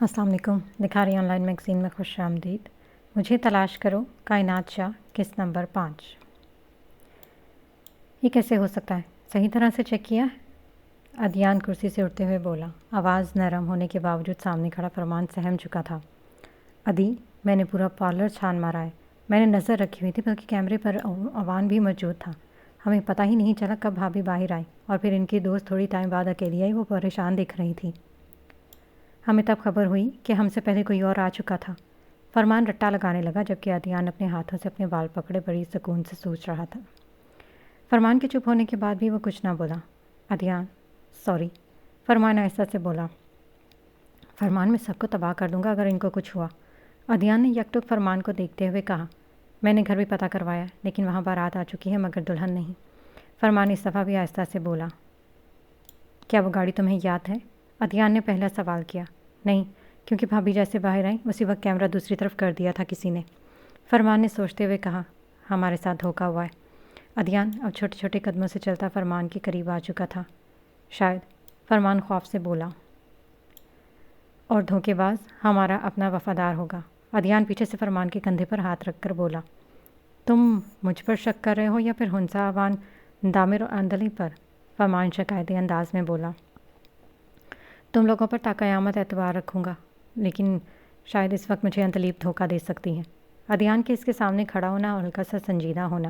السلام علیکم۔ دکھاری on line magazine میں خوش آمدید۔ مجھے تلاش کرو، کائنات شاہ، قسط نمبر 5۔ یہ کیسے ہو سکتا ہے؟ صحیح طرح سے چیک کیا ہے؟ ادیان کرسی سے اٹھتے ہوئے بولا۔ آواز نرم ہونے کے باوجود سامنے کھڑا فرمان سہم چکا تھا۔ ادی، میں نے پورا پارلر چھان مارا ہے۔ میں نے نظر رکھی ہوئی تھی، بلکہ کیمرے پر اوان بھی موجود تھا۔ ہمیں پتہ ہی نہیں چلا کب بھابھی باہر آئی، اور پھر ان کی دوست تھوڑی ٹائم بعد اکیلی آئی۔ وہ پریشان دکھ رہی تھی۔ ہمیں تب خبر ہوئی کہ ہم سے پہلے کوئی اور آ چکا تھا۔ فرمان رٹا لگانے لگا، جبکہ ادیان اپنے ہاتھوں سے اپنے بال پکڑے بڑی سکون سے سوچ رہا تھا۔ فرمان کے چپ ہونے کے بعد بھی وہ کچھ نہ بولا۔ ادیان، سوری، فرمان آہستہ سے بولا۔ فرمان، میں سب کو تباہ کر دوں گا اگر ان کو کچھ ہوا۔ ادیان نے یکٹک فرمان کو دیکھتے ہوئے کہا۔ میں نے گھر بھی پتہ کروایا، لیکن وہاں بارات آ چکی ہے، مگر دلہن نہیں۔ فرمان اس دفعہ بھی آہستہ سے بولا۔ کیا وہ گاڑی تمہیں یاد ہے؟ ادیان نے پہلا سوال کیا۔ نہیں، کیونکہ بھابھی جیسے باہر آئیں اسی وقت کیمرہ دوسری طرف کر دیا تھا کسی نے۔ فرمان نے سوچتے ہوئے کہا۔ ہمارے ساتھ دھوکہ ہوا ہے۔ ادیان اب چھوٹے چھوٹے قدموں سے چلتا فرمان کے قریب آ چکا تھا۔ شاید، فرمان خوف سے بولا۔ اور دھوکے باز ہمارا اپنا وفادار ہوگا۔ ادیان پیچھے سے فرمان کے کندھے پر ہاتھ رکھ کر بولا۔ تم مجھ پر شک کر رہے ہو یا پھر ہنسا اوان دامر اور اندلی پر؟ فرمان شکایتی انداز میں بولا۔ تم لوگوں پر تا قیامت اعتبار رکھوں گا، لیکن شاید اس وقت مجھے اندلیب دھوکہ دے سکتی ہے۔ ادیان کے اس کے سامنے کھڑا ہونا اور ہلکا سا سنجیدہ ہونا۔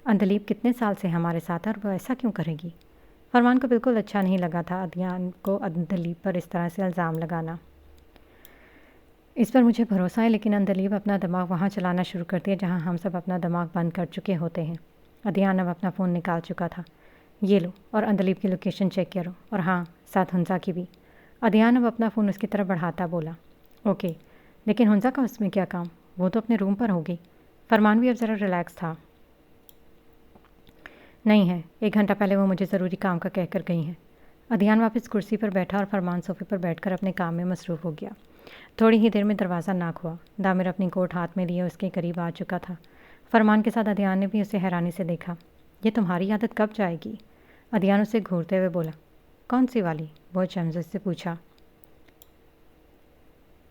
اندلیب کتنے سال سے ہمارے ساتھ ہے اور وہ ایسا کیوں کرے گی؟ فرمان کو بالکل اچھا نہیں لگا تھا ادیان کو اندلیب پر اس طرح سے الزام لگانا۔ اس پر مجھے بھروسہ ہے، لیکن اندلیب اپنا دماغ وہاں چلانا شروع کرتی ہے جہاں ہم سب اپنا دماغ بند کر چکے ہوتے ہیں۔ ادیان اب اپنا فون نکال چکا تھا۔ یہ لو، اور اندلیب کی لوکیشن چیک کرو، اور ہاں، ساتھ ہنسا کی بھی۔ ادیان اب اپنا فون اس کی طرف بڑھاتا بولا۔ اوکے، لیکن ہنسا کا اس میں کیا کام؟ وہ تو اپنے روم پر ہوگی۔ فرمان بھی اب ذرا ریلیکس تھا۔ نہیں ہے، 1 گھنٹہ پہلے وہ مجھے ضروری کام کا کہہ کر گئی ہیں۔ ادیان واپس کرسی پر بیٹھا اور فرمان صوفے پر بیٹھ کر اپنے کام میں مصروف ہو گیا۔ تھوڑی ہی دیر میں دروازہ ناک ہوا۔ دامر اپنی کوٹ ہاتھ میں لیے اس کے قریب آ چکا تھا۔ فرمان کے ساتھ ادیان نے بھی اسے حیرانی سے دیکھا۔ یہ تمہاری عادت کب جائے گی؟ ادیان اسے گھورتے ہوئے بولا۔ کون سی والی؟ وہ چمزش سے پوچھا۔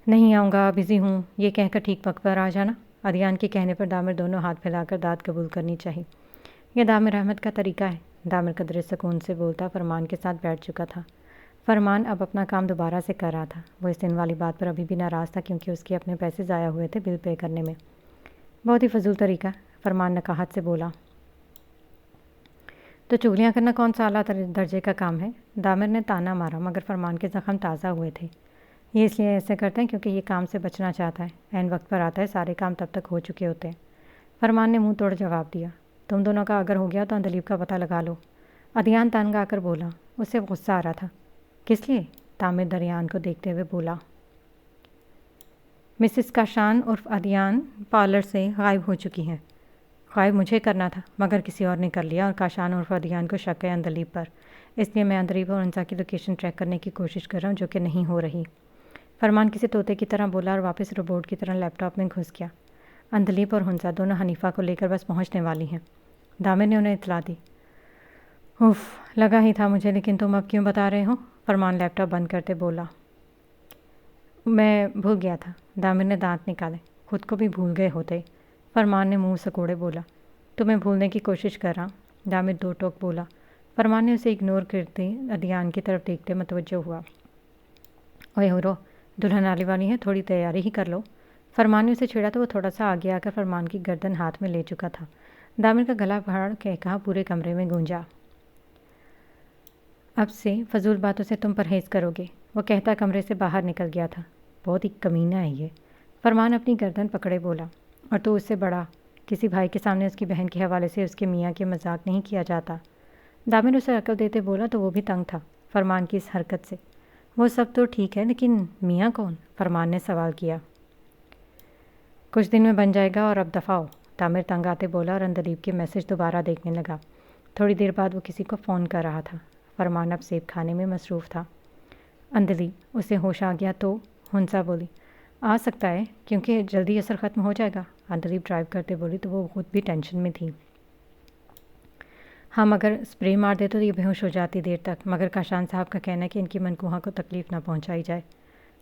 نہیں آؤں گا، بزی ہوں، یہ کہہ کر ٹھیک وقت پر آ جانا۔ ادیان کے کہنے پر دامر دونوں ہاتھ پھیلا کر داد قبول کرنی چاہی۔ یہ دامر احمد کا طریقہ ہے۔ دامر قدرے سکون سے بولتا فرمان کے ساتھ بیٹھ چکا تھا۔ فرمان اب اپنا کام دوبارہ سے کر رہا تھا۔ وہ اس دن والی بات پر ابھی بھی ناراض تھا، کیونکہ اس کے اپنے پیسے ضائع ہوئے تھے بل پے کرنے میں۔ بہت ہی فضول طریقہ، فرمان نقاہت سے بولا۔ تو چغلیاں کرنا کون سا اعلیٰ درجے کا کام ہے؟ دامر نے تانا مارا، مگر فرمان کے زخم تازہ ہوئے تھے۔ یہ اس لیے ایسے کرتے ہیں کیونکہ یہ کام سے بچنا چاہتا ہے۔ عین وقت پر آتا ہے، سارے کام تب تک ہو چکے ہوتے ہیں۔ فرمان نے منہ توڑ جواب دیا۔ تم دونوں کا اگر ہو گیا تو اندلیب کا پتہ لگا لو۔ ادیان تنگ آ کر بولا۔ اسے غصہ آ رہا تھا۔ کس لیے؟ دامر دریان کو دیکھتے ہوئے بولا۔ مسز کاشان عرف ادیان پارلر سے غائب ہو چکی ہیں۔ غائب مجھے کرنا تھا، مگر کسی اور نے کر لیا، اور کاشان عرف ادیان کو شک ہے اندلیب پر۔ اس لیے میں اندلیب اور ہنسا کی لوکیشن ٹریک کرنے کی کوشش کر رہا ہوں، جو کہ نہیں ہو رہی۔ فرمان کسی طوطے کی طرح بولا اور واپس روبوٹ کی طرح لیپ ٹاپ میں گھس گیا۔ اندلیب اور ہنسا دونوں حنیفہ کو لے کر بس پہنچنے والی ہیں۔ دامر نے انہیں اطلاع دی۔ اف، لگا ہی تھا مجھے، لیکن تم اب کیوں بتا رہے ہو؟ فرمان لیپ ٹاپ بند کرتے بولا۔ میں بھول گیا تھا۔ دامر نے دانت نکالے۔ خود کو بھی بھول گئے ہوتے۔ فرمان نے منہ سکوڑے بولا۔ تمہیں بھولنے کی کوشش کر رہا۔ دامر دو ٹوک بولا۔ فرمان نے اسے اگنور کرتے ادیان کی طرف دیکھتے متوجہ ہوا۔ اوے ہورو، دلہن آنے والی ہے، تھوڑی تیاری ہی کر لو۔ فرمان نے اسے چھیڑا تو وہ تھوڑا سا آگے آ کر فرمان کی گردن ہاتھ میں لے چکا تھا۔ دامر کا گلا پھاڑ کے کہا پورے کمرے میں گونجا۔ اب سے فضول باتوں سے تم پرہیز کرو گے، وہ کہتا کمرے سے باہر نکل گیا تھا۔ بہت ہی کمینہ ہے یہ، فرمان اپنی گردن پکڑے بولا۔ اور تو اس سے بڑا، کسی بھائی کے سامنے اس کی بہن کے حوالے سے اس کے میاں کے مذاق نہیں کیا جاتا۔ دامر اسے عقل دیتے بولا تو وہ بھی تنگ تھا فرمان کی اس حرکت سے۔ وہ سب تو ٹھیک ہے، لیکن میاں کون؟ فرمان نے سوال کیا۔ کچھ دن میں بن جائے گا، اور اب دفعہ ہو، دامر تنگ آتے بولا اور اندلیب کے میسج دوبارہ دیکھنے لگا۔ تھوڑی دیر بعد وہ کسی کو فون کر رہا تھا۔ فرمان اب سیب کھانے میں مصروف تھا۔ اندلیب، اسے ہوش آ گیا تو؟ ہنسا بولی۔ آ سکتا ہے، کیونکہ جلدی اثر ختم ہو جائے گا۔ اندلیب ڈرائیو کرتے بولی تو وہ خود بھی ٹینشن میں تھی۔ ہم اگر اسپرے مار دے تو یہ بے ہوش ہو جاتی دیر تک، مگر کاشان صاحب کا کہنا ہے کہ ان کی منکوہا کو تکلیف نہ پہنچائی جائے۔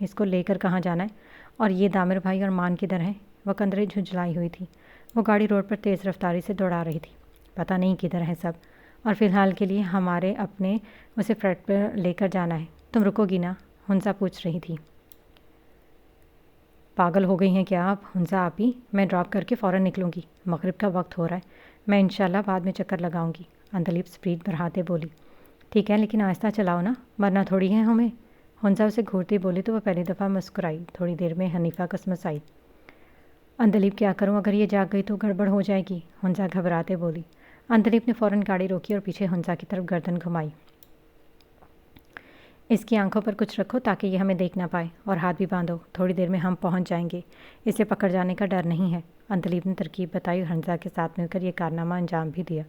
اس کو لے کر کہاں جانا ہے؟ اور یہ دامر بھائی اور مان کدھر ہیں؟ وہ کندرے جھنجھلائی ہوئی تھی۔ وہ گاڑی روڈ پر تیز رفتاری سے دوڑا رہی تھی۔ پتہ نہیں کدھر ہیں سب، اور فی الحال کے لیے ہمارے اپنے اسے فلیٹ پر لے کر جانا ہے۔ تم رکو گی نا؟ ہنسا پوچھ رہی تھی۔ پاگل ہو گئی ہیں کیا آپ ہنسا آپی؟ میں ڈراپ کر کے فوراً نکلوں گی، مغرب کا وقت ہو رہا ہے، میں انشاءاللہ بعد میں چکر لگاؤں گی، اندلیب سپیڈ بڑھاتے بولی۔ ٹھیک ہے لیکن آہستہ چلاؤ نا، مرنا تھوڑی ہے ہمیں۔ ہنسا اسے گھورتی بولی تو وہ پہلی دفعہ مسکرائی۔ تھوڑی دیر میں حنیفہ قسمس آئی۔ اندلیب کیا کروں، اگر یہ جاگ گئی تو گڑبڑ ہو جائے گی، ہنسا گھبراتے بولی۔ اندلیب نے فوراً گاڑی روکی اور پیچھے ہنسا کی طرف گردن گھمائی۔ اس کی آنکھوں پر کچھ رکھو تاکہ یہ ہمیں دیکھ نہ پائے، اور ہاتھ بھی باندھو، تھوڑی دیر میں ہم پہنچ جائیں گے، اسے پکڑ جانے کا ڈر نہیں ہے۔ اندلیب نے ترکیب بتائی اور ہنسا کے ساتھ مل کر یہ کارنامہ انجام بھی دیا۔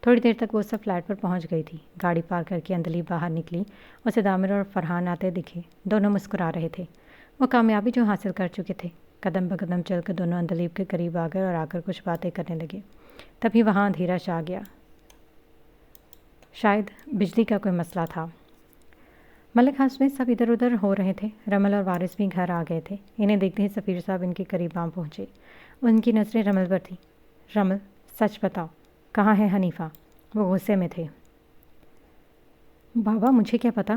تھوڑی دیر تک وہ سب فلیٹ پر پہنچ گئی تھی۔ گاڑی پار کر کے اندلیب باہر نکلی، اسے دامر اور فرحان آتے دکھے، دونوں مسکرا رہے تھے۔ وہ کامیابی جو حاصل کر چکے تھے۔ قدم بقدم چل کر دونوں اندلیب کے قریب آ گئے اور آ کر کچھ باتیں کرنے لگے۔ تبھی وہاں اندھیرا چھا گیا۔ شاید بجلی کا کوئی مسئلہ تھا۔ ملک ہاؤس میں سب ادھر ادھر ہو رہے تھے۔ رمل اور وارث بھی گھر آ گئے تھے۔ انہیں دیکھتے ہی سفیر صاحب ان کے قریب آ پہنچے۔ ان کی نظریں رمل پر تھیں۔ رمل، سچ بتاؤ، کہاں ہے حنیفہ؟ وہ غصے میں تھے۔ بابا مجھے کیا پتا،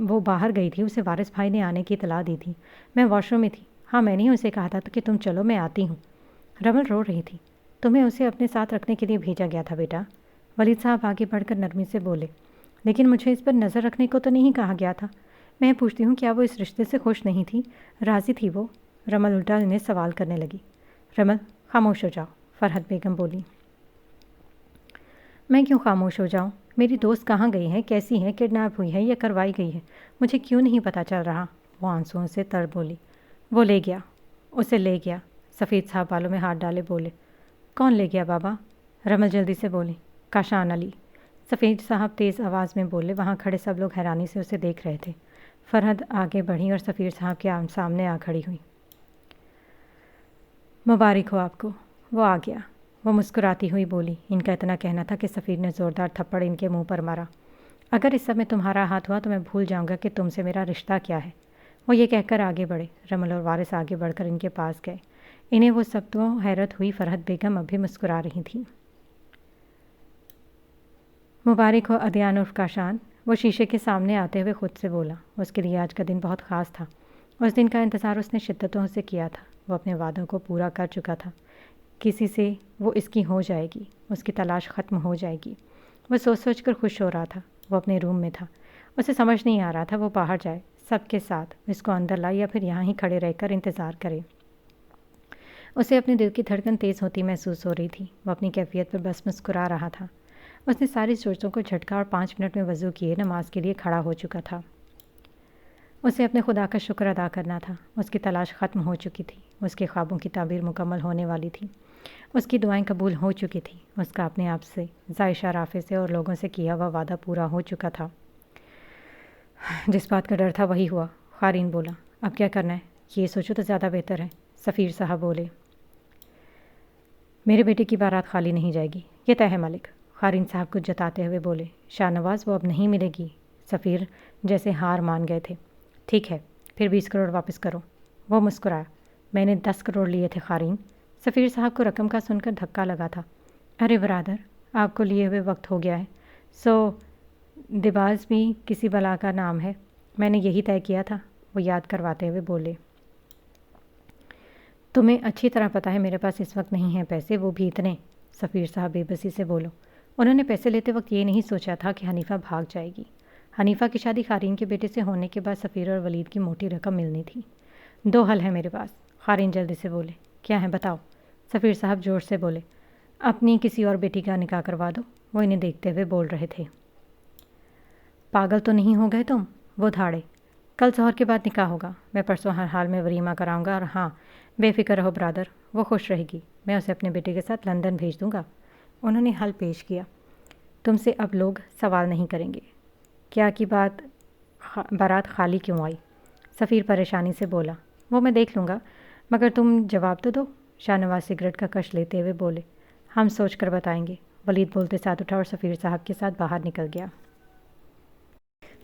وہ باہر گئی تھی، اسے وارث بھائی نے آنے کی اطلاع دی تھی، میں واش روم میں تھی۔ ہاں میں نے اسے کہا تھا کہ تم چلو میں آتی ہوں۔ رمل رو رہی تھی۔ تمہیں اسے اپنے ساتھ رکھنے کے لیے بھیجا گیا تھا بیٹا، ولید صاحب آگے بڑھ کر نرمی سے بولے۔ لیکن مجھے اس پر نظر رکھنے کو تو نہیں کہا گیا تھا۔ میں پوچھتی ہوں کیا وہ اس رشتے سے خوش نہیں تھی، راضی تھی وہ؟ رمل الٹا انہیں سوال کرنے لگی۔ رمل خاموش ہو جاؤ، فرحت بیگم بولی۔ میں کیوں خاموش ہو جاؤں؟ میری دوست کہاں گئی ہے، کیسی ہے، کڈنیپ ہوئی ہے یا کروائی گئی ہے، مجھے کیوں نہیں پتہ چل رہا؟ وہ آنسوؤں سے تر بولی۔ وہ لے گیا، اسے لے گیا، سفید صاحب بالوں میں ہاتھ ڈالے بولے۔ کون لے گیا بابا؟ رمل جلدی سے بولی۔ کاشان علی، سفید صاحب تیز آواز میں بولے۔ وہاں کھڑے سب لوگ حیرانی سے اسے دیکھ رہے تھے۔ فرحت آگے بڑھی اور سفیر صاحب کے سامنے آ کھڑی ہوئی۔ مبارک ہو آپ کو، وہ آ گیا، وہ مسکراتی ہوئی بولی۔ ان کا اتنا کہنا تھا کہ سفیر نے زوردار تھپڑ ان کے منہ پر مارا۔ اگر اس سب میں تمہارا ہاتھ ہوا تو میں بھول جاؤں گا کہ تم سے میرا رشتہ کیا ہے۔ وہ یہ کہہ کر آگے بڑھے۔ رمل اور وارث آگے بڑھ کر ان کے پاس گئے۔ انہیں وہ سب تو حیرت ہوئی، فرحت بیگم اب بھی مسکرا رہی تھیں۔ مبارک ہو ادیان عرف کاشان، وہ شیشے کے سامنے آتے ہوئے خود سے بولا۔ اس کے لیے آج کا دن بہت خاص تھا۔ اس دن کا انتظار اس نے شدتوں سے کیا تھا۔ وہ اپنے وعدوں کو پورا کر چکا تھا۔ کسی سے وہ اس کی ہو جائے گی، اس کی تلاش ختم ہو جائے گی۔ وہ سوچ سوچ کر خوش ہو رہا تھا۔ وہ اپنے روم میں تھا۔ اسے سمجھ نہیں آ رہا تھا وہ باہر جائے، سب کے ساتھ، اس کو اندر لائے یا پھر یہاں ہی کھڑے رہ کر انتظار کرے۔ اسے اپنے دل کی دھڑکن تیز ہوتی محسوس ہو رہی تھی۔ وہ اپنی کیفیت پر بس مسکرا رہا تھا۔ اس نے ساری سوچوں کو جھٹکا اور 5 منٹ میں وضو کیے نماز کے لیے کھڑا ہو چکا تھا۔ اسے اپنے خدا کا شکر ادا کرنا تھا۔ اس کی تلاش ختم ہو چکی تھی۔ اس کے خوابوں کی تعبیر مکمل ہونے والی تھی۔ اس کی دعائیں قبول ہو چکی تھیں۔ اس کا اپنے آپ سے، ذائشہ رافع سے اور لوگوں سے کیا ہوا وعدہ پورا ہو چکا تھا۔ جس بات کا ڈر تھا وہی ہوا، قارین بولا۔ اب کیا کرنا ہے؟ یہ سوچو تو زیادہ بہتر ہے، سفیر صاحب بولے۔ میرے بیٹے کی بارات خالی نہیں جائے گی، یہ طے ہے ملک، قارین صاحب کچھ جتاتے ہوئے بولے۔ شاہ نواز وہ اب نہیں ملے گی، سفیر جیسے ہار مان گئے تھے۔ ٹھیک ہے، پھر 20 کروڑ واپس کرو۔ وہ مسکرایا۔ میں نے 10 کروڑ لیے تھے قارین۔ سفیر صاحب کو رقم کا سن کر دھکا لگا تھا۔ ارے برادر، آپ کو لیے ہوئے وقت ہو گیا ہے۔ دباز بھی کسی بلا کا نام ہے، میں نے یہی طے کیا تھا، وہ یاد کرواتے ہوئے بولے۔ تمہیں اچھی طرح پتہ ہے میرے پاس اس وقت نہیں ہیں پیسے، وہ بھی اتنے، سفیر صاحب بے بسی سے بولو۔ انہوں نے پیسے لیتے وقت یہ نہیں سوچا تھا کہ حنیفہ بھاگ جائے گی۔ حنیفہ کی شادی قارین کے بیٹے سے ہونے کے بعد سفیر اور ولید کی موٹی رقم ملنی تھی۔ 2 حل ہیں میرے پاس، قارین جلدی سے بولے۔ کیا ہیں بتاؤ، سفیر صاحب جوش سے بولے۔ اپنی کسی اور بیٹی کا نکاح کروا دو، وہ انہیں دیکھتے ہوئے بول رہے تھے۔ پاگل تو نہیں ہو گئے تم؟ وہ دھاڑے۔ کل ظہر کے بعد نکاح ہوگا، میں پرسوں ہر حال میں ولیمہ کراؤں گا، اور ہاں بے فکر رہو برادر، وہ خوش رہے گی، میں اسے اپنے بیٹے کے ساتھ لندن بھیج دوں گا۔ انہوں نے حل پیش کیا۔ تم سے اب لوگ سوال نہیں کریں گے، کیا کی بارات خالی کیوں آئی؟ سفیر پریشانی سے بولا۔ وہ میں دیکھ لوں گا، مگر تم جواب تو دو، شاہ نواز سگریٹ کا کش لیتے ہوئے بولے۔ ہم سوچ کر بتائیں گے، ولید بولتے ساتھ اٹھا اور سفیر صاحب کے ساتھ باہر نکل گیا۔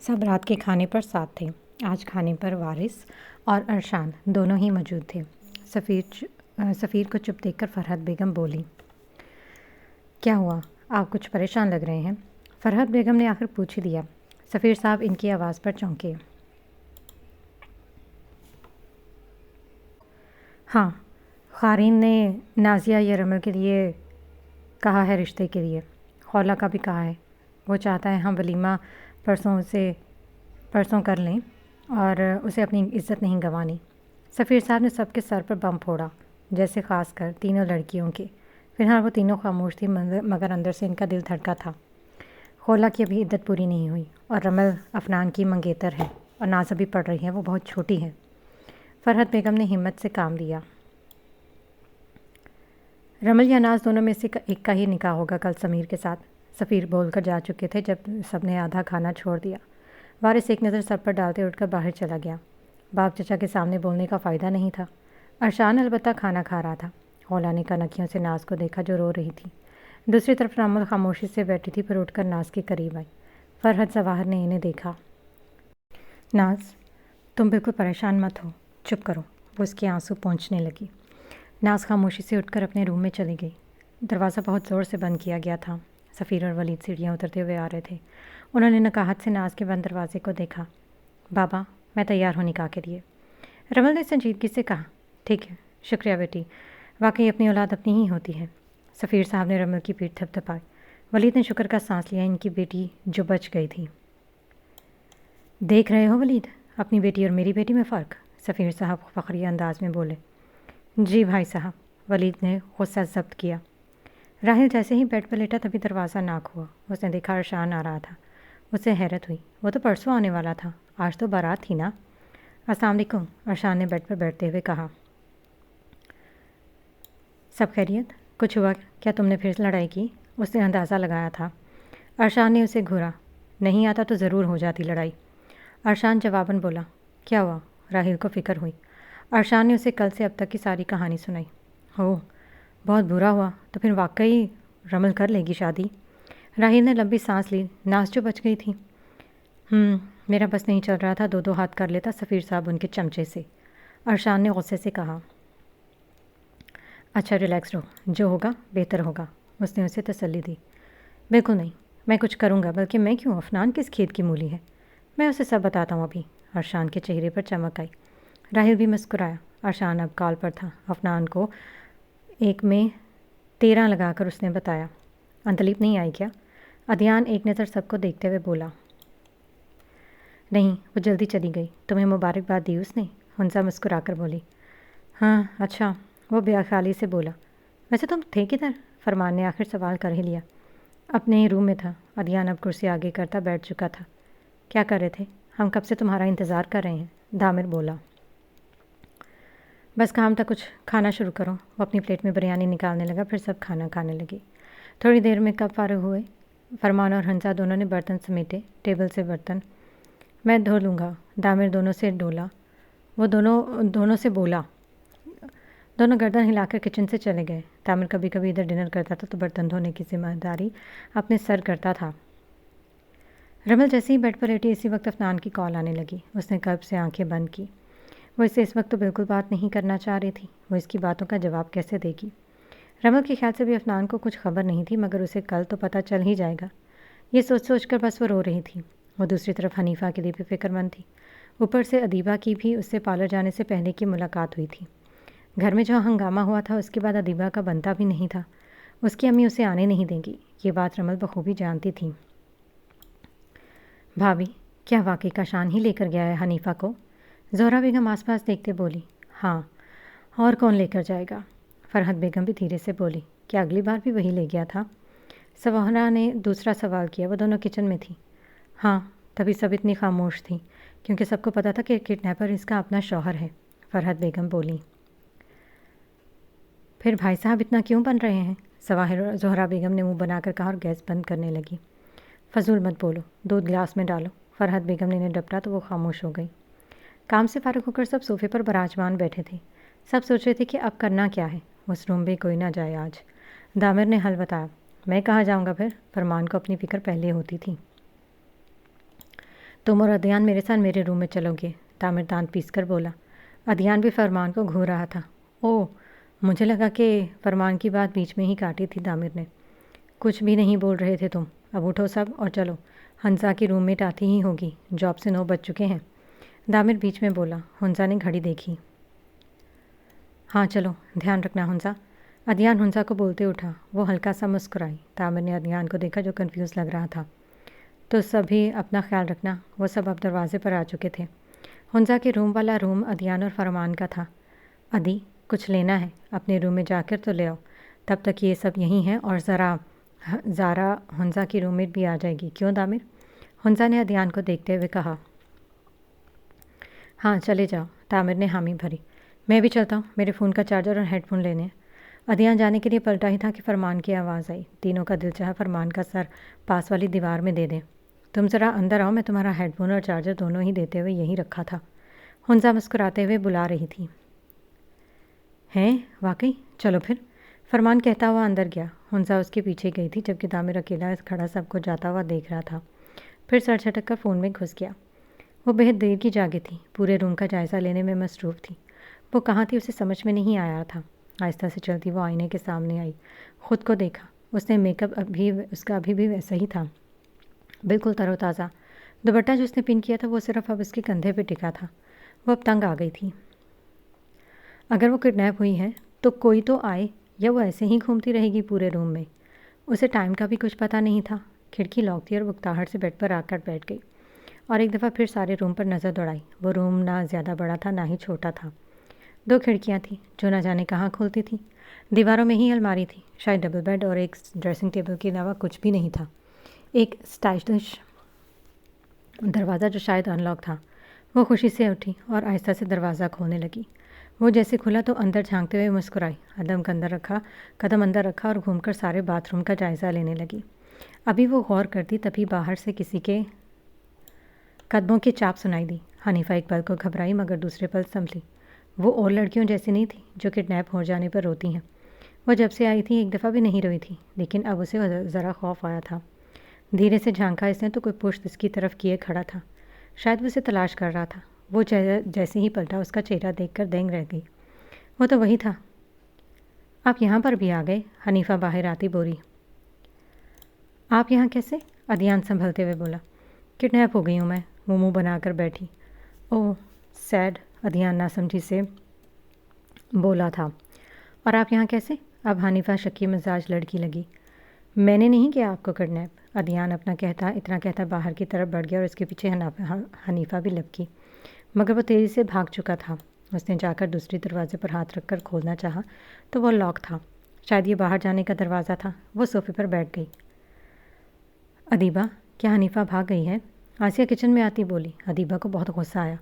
سب رات کے کھانے پر ساتھ تھے۔ آج کھانے پر وارث اور ارشان دونوں ہی موجود تھے۔ سفیر کو چپ دیکھ کر فرحت بیگم بولی، کیا ہوا؟ آپ کچھ پریشان لگ رہے ہیں۔ فرحت بیگم نے آخر پوچھ ہی دیا۔ سفیر صاحب ان کی آواز پر چونکے۔ ہاں، قارئین نے نازیہ یا رمل کے لیے کہا ہے، رشتے کے لیے خولہ کا بھی کہا ہے۔ وہ چاہتا ہے ہم ولیمہ پرسوں کر لیں اور اسے اپنی عزت نہیں گنوانی۔ سفیر صاحب نے سب کے سر پر بم پھوڑا، جیسے خاص کر تینوں لڑکیوں کے۔ فی الحال وہ تینوں خاموش تھی، مگر اندر سے ان کا دل دھڑکا تھا۔ خولہ کی ابھی عدت پوری نہیں ہوئی اور رمل افنان کی منگیتر ہے اور ناز ابھی پڑھ رہی ہے، وہ بہت چھوٹی ہے۔ فرحت بیگم نے ہمت سے کام لیا۔ رمل یا ناز دونوں میں سے ایک کا ہی نکاح ہوگا کل سمیر کے ساتھ، سفیر بول کر جا چکے تھے جب سب نے آدھا کھانا چھوڑ دیا۔ وارث ایک نظر سب پر ڈالتے اٹھ کر باہر چلا گیا۔ باپ چچا کے سامنے بولنے کا فائدہ نہیں تھا۔ ارشان البتہ کھانا کھا رہا تھا۔ خولہ نے کنکھیوں سے ناز کو دیکھا جو رو رہی تھی۔ دوسری طرف رمل خاموشی سے بیٹھی تھی، پھر اٹھ کر ناز کے قریب آئی۔ فرحت ظواہر نے انہیں دیکھا۔ ناز، تم بالکل پریشان مت ہو، چپ کرو، وہ اس کے آنسو پونچھنے لگی۔ ناز خاموشی سے اٹھ کر اپنے روم میں چلی گئی۔ دروازہ بہت زور سے بند کیا گیا تھا۔ سفیر اور ولید سیڑھیاں اترتے ہوئے آ رہے تھے۔ انہوں نے نکاہت سے ناز کے بند دروازے کو دیکھا۔ بابا، میں تیار ہوں نکاح کے لیے۔ رمل نے سنجیدگی سے کہا، ٹھیک ہے، شکریہ بیٹی، واقعی اپنی اولاد اپنی ہی ہوتی ہے۔ سفیر صاحب نے رمل کی پیٹھ تھپ تھپائی۔ ولید نے شکر کا سانس لیا، ان کی بیٹی جو بچ گئی تھی۔ دیکھ رہے ہو ولید، اپنی بیٹی اور میری بیٹی میں فرق، سفیر صاحب فخریہ انداز میں بولے۔ جی بھائی صاحب، ولید نے غصہ ضبط کیا۔ راحل جیسے ہی بیڈ پر لیٹا تبھی دروازہ ناک ہوا۔ اس نے دیکھا ارشان آ رہا تھا۔ اسے حیرت ہوئی، وہ تو پرسوں آنے والا تھا، آج تو بارات تھی نا۔ السلام علیکم، ارشان نے بیڈ پر بیٹھتے ہوئے کہا۔ سب خیریت؟ کچھ ہوا کیا؟ تم نے پھر لڑائی کی؟ اس نے اندازہ لگایا تھا۔ ارشان نے اسے گھورا۔ نہیں آتا تو ضرور ہو جاتی لڑائی۔ ارشان جواباً بولا، کیا ہوا؟ راحل کو فکر ہوئی۔ ارشان نے اسے کل سے اب تک کی ساری کہانی سنائی۔ اوہ، بہت برا ہوا، تو پھر واقعی رمل کر لے گی شادی؟ راحل نے لمبی سانس لی۔ ناز جو بچ گئی تھی۔ میرا بس نہیں چل رہا تھا، دو ہاتھ کر لیتا سفیر صاحب ان کے چمچے سے، ارشان نے غصے سے کہا۔ اچھا ریلیکس رہو، جو ہوگا بہتر ہوگا، اس نے اسے تسلی دی۔ بالکل نہیں، میں کچھ کروں گا، بلکہ میں کیوں، افنان کس کھیت کی مولی ہے، میں اسے سب بتاتا ہوں ابھی۔ ارشان کے چہرے پر چمک آئی۔ راحل بھی مسکرایا۔ ارشان اب کال پر تھا۔ افنان کو 1 میں 13 لگا کر اس نے بتایا۔ انتلیپ نہیں آئی کیا؟ ادیان ایک نظر سب کو دیکھتے ہوئے بولا۔ نہیں، وہ جلدی چلی گئی۔ تمہیں مبارکباد دی اس نے؟ ہنسا مسکرا کر بولی۔ ہاں، اچھا، وہ بے خیالی سے بولا۔ ویسے تم تھے کدھر؟ فرمان نے آخر سوال کر ہی لیا۔ اپنے روم میں تھا۔ ادیان اب کرسی آگے کرتا بیٹھ چکا تھا۔ کیا کر رہے تھے؟ ہم کب سے تمہارا انتظار کر رہے ہیں، دامر بولا۔ بس کام تھا کچھ، کھانا شروع کرو۔ وہ اپنی پلیٹ میں بریانی نکالنے لگا، پھر سب کھانا کھانے لگے۔ تھوڑی دیر میں کب فارغ ہوئے؟ فرمان اور ہنسا دونوں نے برتن سمیٹے، ٹیبل سے برتن۔ میں دھو لوں گا، دامر دونوں سے بولا۔ دونوں گردن ہلا کر کچن سے چلے گئے۔ دامر کبھی کبھی ادھر ڈنر کرتا تھا تو برتن دھونے کی ذمہ داری اپنے سر کرتا تھا۔ رمل جیسے ہی بیڈ پر لیٹی، اسی وقت افنان کی کال آنے لگی۔ اس نے قلب سے آنکھیں بند کی۔ وہ اس سے اس وقت تو بالکل بات نہیں کرنا چاہ رہی تھی۔ وہ اس کی باتوں کا جواب کیسے دے گی؟ رمل کے خیال سے بھی افنان کو کچھ خبر نہیں تھی، مگر اسے کل تو پتہ چل ہی جائے گا۔ یہ سوچ کر بس وہ رو رہی تھی۔ وہ دوسری طرف حنیفہ کے لیے بھی فکر مند تھی۔ اوپر سے ادیبہ کی بھی اس سے پارلر جانے سے پہلے کی ملاقات ہوئی تھی۔ گھر میں جو ہنگامہ ہوا تھا اس کے بعد ادیبہ کا بنتا بھی نہیں تھا۔ اس کی امی اسے آنے نہیں دیں گی، یہ بات رمل بخوبی جانتی تھی۔ بھابھی، کیا واقعی کا شان ہی لے کر گیا ہے حنیفہ کو؟ زہرا بیگم آس پاس دیکھتے بولی۔ ہاں، اور کون لے کر جائے گا؟ فرحت بیگم بھی دھیرے سے بولی۔ کیا اگلی بار بھی وہی لے گیا تھا؟ سوہرا نے دوسرا سوال کیا۔ وہ دونوں کچن میں تھی۔ ہاں، تبھی سب اتنی خاموش تھی، کیونکہ سب کو پتہ تھا کہ کڈنیپر اس کا اپنا شوہر ہے، فرحت بیگم بولی۔ پھر بھائی صاحب اتنا کیوں بن رہے ہیں؟ زہرا بیگم نے منہ بنا کر کہا اور گیس بند کرنے لگی۔ فضول مت بولو، دودھ گلاس میں ڈالو۔ فرحت بیگم نے انہیں ڈپٹا تو وہ خاموش ہو گئی۔ کام سے فارغ ہو کر سب صوفے پر براجمان بیٹھے تھے۔ سب سوچ رہے تھے کہ اب کرنا کیا ہے۔ اس روم میں کوئی نہ جائے آج۔ دامر نے حل بتایا۔ میں کہاں جاؤں گا پھر؟ فرمان کو اپنی فکر پہلے ہوتی تھی۔ تم اور ادیان میرے ساتھ میرے روم میں چلو گے، تامر دانت پیس کر بولا۔ ادیان بھی فرمان کو گھور رہا تھا۔ اوہ، مجھے لگا کہ فرمان کی بات بیچ میں ہی کاٹی تھی تامر نے۔ کچھ بھی نہیں بول رہے تھے تم، اب اٹھو سب اور چلو، حنزہ کی روم میٹ آتی ہی ہوگی، جاب سے 9 بج چکے ہیں۔ تامر بیچ میں بولا۔ حنزہ نے گھڑی دیکھی۔ ہاں چلو، دھیان رکھنا حنزہ۔ ادیان حنزہ کو بولتے اٹھا۔ وہ ہلکا سا مسکرائی۔ تامر نے ادیان کو دیکھا جو کنفیوز لگ رہا تھا۔ تو سبھی اپنا خیال رکھنا۔ وہ سب اب دروازے پر آ چکے تھے۔ حنزہ کے روم والا روم ادیان اور فرمان کا تھا۔ ادی، کچھ لینا ہے اپنے روم میں جا کر تو لے آؤ، تب تک یہ سب یہیں ہیں، اور زارا حنزہ کی روم میٹ بھی آ جائے گی، کیوں تامر؟ حنزہ نے ادیان کو دیکھتے ہوئے کہا۔ ہاں چلے جاؤ، تامر نے حامی بھری۔ میں بھی چلتا ہوں، میرے فون کا چارجر اور ہیڈ فون لینے ہیں۔ ادیان جانے کے لیے پلٹا ہی تھا کہ فرمان کی آواز آئی۔ تینوں کا دل چاہا فرمان کا سر پاس والی دیوار میں دے دیں۔ تم ذرا اندر آؤ، میں تمہارا ہیڈ فون اور چارجر دونوں ہی دیتے ہوئے یہیں رکھا تھا۔ حنزہ مسکراتے ہوئے بلا رہی تھی۔ ہیں واقعی؟ چلو پھر، فرمان کہتا ہوا اندر گیا۔ حنزہ اس کے پیچھے گئی تھی، جبکہ تامر اکیلا کھڑا سب کو جاتا ہوا دیکھ رہا تھا۔ پھر سر جھٹک کر فون میں گھس گیا۔ وہ بہت دیر کی جاگی تھی، پورے روم کا جائزہ لینے میں مصروف تھی۔ وہ کہاں تھی اسے سمجھ میں نہیں آیا تھا۔ آہستہ سے چلتی وہ آئینے کے سامنے آئی، خود کو دیکھا۔ اس نے میک اپ اس کا ابھی بھی ویسا ہی تھا، بالکل تر و تازہ۔ دوپٹہ جو اس نے پن کیا تھا وہ صرف اب اس کے کندھے پہ ٹکا تھا۔ وہ اب تنگ آ گئی تھی۔ اگر وہ کڈنیپ ہوئی ہے تو کوئی تو آئے، یا وہ ایسے ہی گھومتی رہے گی پورے روم میں۔ اسے ٹائم کا بھی کچھ پتہ نہیں تھا۔ کھڑکی لاک تھی اور وہ اکتاہٹ سے بیڈ پر آ کر بیٹھ گئی اور ایک دفعہ پھر سارے روم پر نظر دوڑائی۔ وہ روم نہ زیادہ بڑا تھا نہ ہی چھوٹا تھا۔ 2 کھڑکیاں تھیں جو نہ جانے کہاں کھولتی تھیں۔ دیواروں میں ہی الماری تھی، شاید ڈبل بیڈ، اور ایک ڈریسنگ ٹیبل کے علاوہ کچھ بھی نہیں تھا۔ ایک اسٹائلش دروازہ جو شاید ان لاک تھا۔ وہ خوشی سے اٹھی اور آہستہ سے دروازہ کھولنے لگی۔ وہ جیسے کھلا تو اندر جھانکتے ہوئے مسکرائی، قدم اندر رکھا اور گھوم کر سارے باتھ روم کا جائزہ لینے لگی۔ ابھی وہ غور کرتی تبھی باہر سے کسی کے قدموں کی چاپ سنائی دی۔ حنیفہ ایک پل کو گھبرائی مگر دوسرے پل سنبھلی۔ وہ اور لڑکیوں جیسی نہیں تھی جو کڈنیپ ہو جانے پر روتی ہیں۔ وہ جب سے آئی تھی ایک دفعہ بھی نہیں روئی تھی، لیکن اب اسے ذرا خوف آیا تھا۔ دھیرے سے جھانکا اس نے تو کوئی پشت اس کی طرف کیے کھڑا تھا، شاید وہ اسے تلاش کر رہا تھا۔ وہ جیسے ہی پلٹا اس کا چہرہ دیکھ کر دینگ رہ گئی۔ وہ تو وہی تھا۔ آپ یہاں پر بھی آ گئے؟ حنیفہ باہر آتی بولی۔ آپ یہاں کیسے؟ ادیان سنبھلتے ہوئے بولا۔ کڈنیپ ہو گئی ہوں میں، وہ منہ بنا کر بیٹھی۔ اوہ سیڈ، ادیان ناسمجھی سے بولا تھا۔ اور آپ یہاں کیسے؟ اب حنیفہ شکی مزاج لڑکی لگی۔ میں نے نہیں کیا آپ کو کڈنیپ۔ ادیان اتنا کہتا باہر کی طرف بڑھ گیا اور اس کے پیچھے حنیفہ بھی لپکی، مگر وہ تیزی سے بھاگ چکا تھا۔ اس نے جا کر دوسری دروازے پر ہاتھ رکھ کر کھولنا چاہا تو وہ لاک تھا، شاید یہ باہر جانے کا دروازہ تھا۔ وہ صوفے پر بیٹھ گئی۔ ادیبہ، کیا حنیفہ بھاگ گئی ہے؟ آسیہ کچن میں آتی بولی۔ ادیبہ کو بہت غصہ آیا